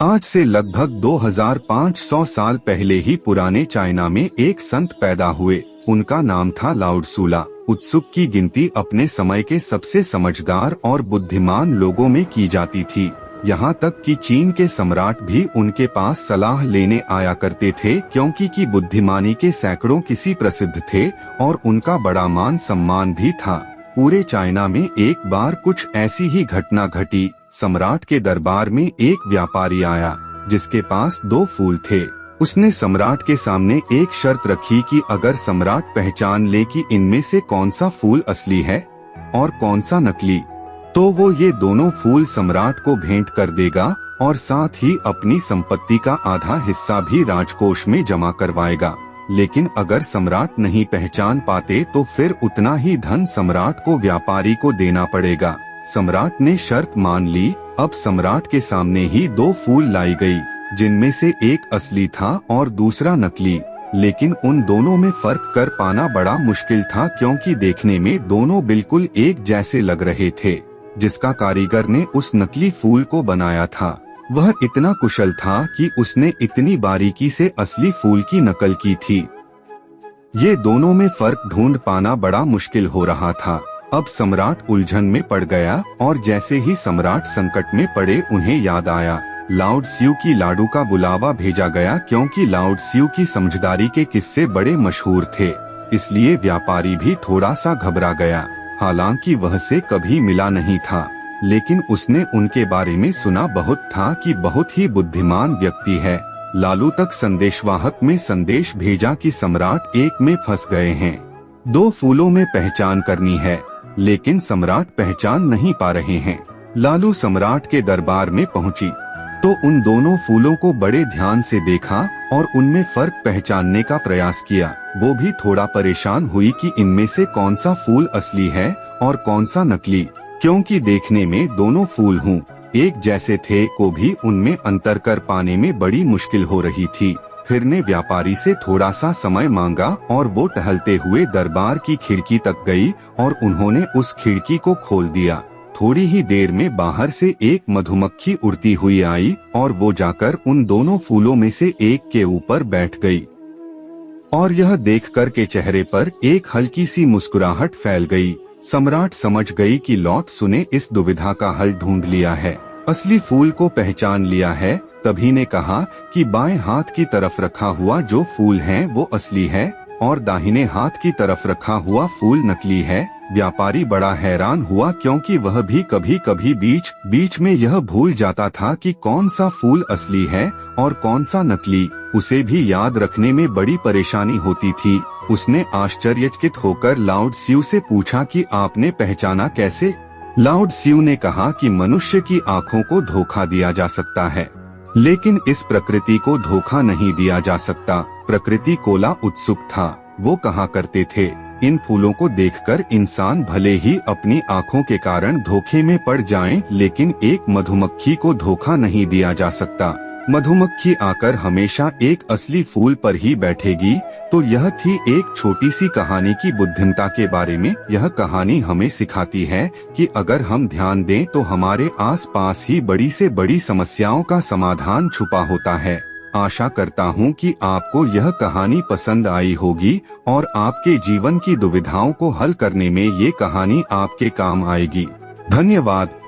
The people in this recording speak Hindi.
आज से लगभग 2500 साल पहले ही पुराने चाइना में एक संत पैदा हुए। उनका नाम था लाओ त्सु। उत्सुक की गिनती अपने समय के सबसे समझदार और बुद्धिमान लोगों में की जाती थी। यहाँ तक कि चीन के सम्राट भी उनके पास सलाह लेने आया करते थे, क्योंकि की बुद्धिमानी के सैकड़ों किसी प्रसिद्ध थे और उनका बड़ा मान सम्मान भी था। पूरे चाइना में एक बार कुछ ऐसी ही घटना घटी। सम्राट के दरबार में एक व्यापारी आया जिसके पास 2 फूल थे। उसने सम्राट के सामने एक शर्त रखी कि अगर सम्राट पहचान ले कि इनमें से कौन सा फूल असली है और कौन सा नकली, तो वो ये दोनों फूल सम्राट को भेंट कर देगा और साथ ही अपनी संपत्ति का आधा हिस्सा भी राजकोष में जमा करवाएगा। लेकिन अगर सम्राट नहीं पहचान पाते तो फिर उतना ही धन सम्राट को व्यापारी को देना पड़ेगा। सम्राट ने शर्त मान ली। अब सम्राट के सामने ही 2 फूल लाई गई, जिनमें से एक असली था और दूसरा नकली। लेकिन उन दोनों में फर्क कर पाना बड़ा मुश्किल था, क्योंकि देखने में दोनों बिल्कुल एक जैसे लग रहे थे। जिसका कारीगर ने उस नकली फूल को बनाया था वह इतना कुशल था कि उसने इतनी बारीकी से असली फूल की नकल की थी। ये दोनों में फर्क ढूंढ पाना बड़ा मुश्किल हो रहा था। अब सम्राट उलझन में पड़ गया और जैसे ही सम्राट संकट में पड़े उन्हें याद आया। लाओ त्सु की लाडू का बुलावा भेजा गया, क्योंकि लाओ त्सु की समझदारी के किस्से बड़े मशहूर थे। इसलिए व्यापारी भी थोड़ा सा घबरा गया। हालांकि वह से कभी मिला नहीं था, लेकिन उसने उनके बारे में सुना बहुत था कि बहुत ही बुद्धिमान व्यक्ति है। लालू तक संदेशवाहक में संदेश भेजा कि सम्राट एक में फंस गए हैं। 2 फूलों में पहचान करनी है, लेकिन सम्राट पहचान नहीं पा रहे हैं। लालू सम्राट के दरबार में पहुंची तो उन दोनों फूलों को बड़े ध्यान से देखा और उनमें फर्क पहचानने का प्रयास किया। वो भी थोड़ा परेशान हुई कि इनमें से कौन सा फूल असली है और कौन सा नकली, क्योंकि देखने में दोनों फूल एक जैसे थे को भी उनमें अंतर कर पाने में बड़ी मुश्किल हो रही थी। फिर ने व्यापारी से थोड़ा सा समय मांगा और वो टहलते हुए दरबार की खिड़की तक गई और उन्होंने उस खिड़की को खोल दिया। थोड़ी ही देर में बाहर से एक मधुमक्खी उड़ती हुई आई और वो जाकर उन दोनों फूलों में से एक के ऊपर बैठ गई। और यह देखकर के चेहरे पर एक हल्की सी मुस्कुराहट फैल गई। सम्राट समझ गई कि लाओ त्सु ने इस दुविधा का हल ढूंढ लिया है, असली फूल को पहचान लिया है। तभी ने कहा कि बाएं हाथ की तरफ रखा हुआ जो फूल है वो असली है और दाहिने हाथ की तरफ रखा हुआ फूल नकली है। व्यापारी बड़ा हैरान हुआ, क्योंकि वह भी कभी कभी बीच बीच में यह भूल जाता था कि कौन सा फूल असली है और कौन सा नकली। उसे भी याद रखने में बड़ी परेशानी होती थी। उसने आश्चर्यचकित होकर लाओ त्सु से पूछा कि आपने पहचाना कैसे? लाओ त्सु ने कहा कि मनुष्य की आँखों को धोखा दिया जा सकता है, लेकिन इस प्रकृति को धोखा नहीं दिया जा सकता। प्रकृति कोला उत्सुक था। वो कहा करते थे, इन फूलों को देखकर इंसान भले ही अपनी आँखों के कारण धोखे में पड़ जाएं, लेकिन एक मधुमक्खी को धोखा नहीं दिया जा सकता। मधुमक्खी आकर हमेशा एक असली फूल पर ही बैठेगी। तो यह थी एक छोटी सी कहानी की बुद्धिमत्ता के बारे में। यह कहानी हमें सिखाती है कि अगर हम ध्यान दें तो हमारे आसपास ही बड़ी से बड़ी समस्याओं का समाधान छुपा होता है। आशा करता हूँ कि आपको यह कहानी पसंद आई होगी और आपके जीवन की दुविधाओं को हल करने में ये कहानी आपके काम आएगी। धन्यवाद।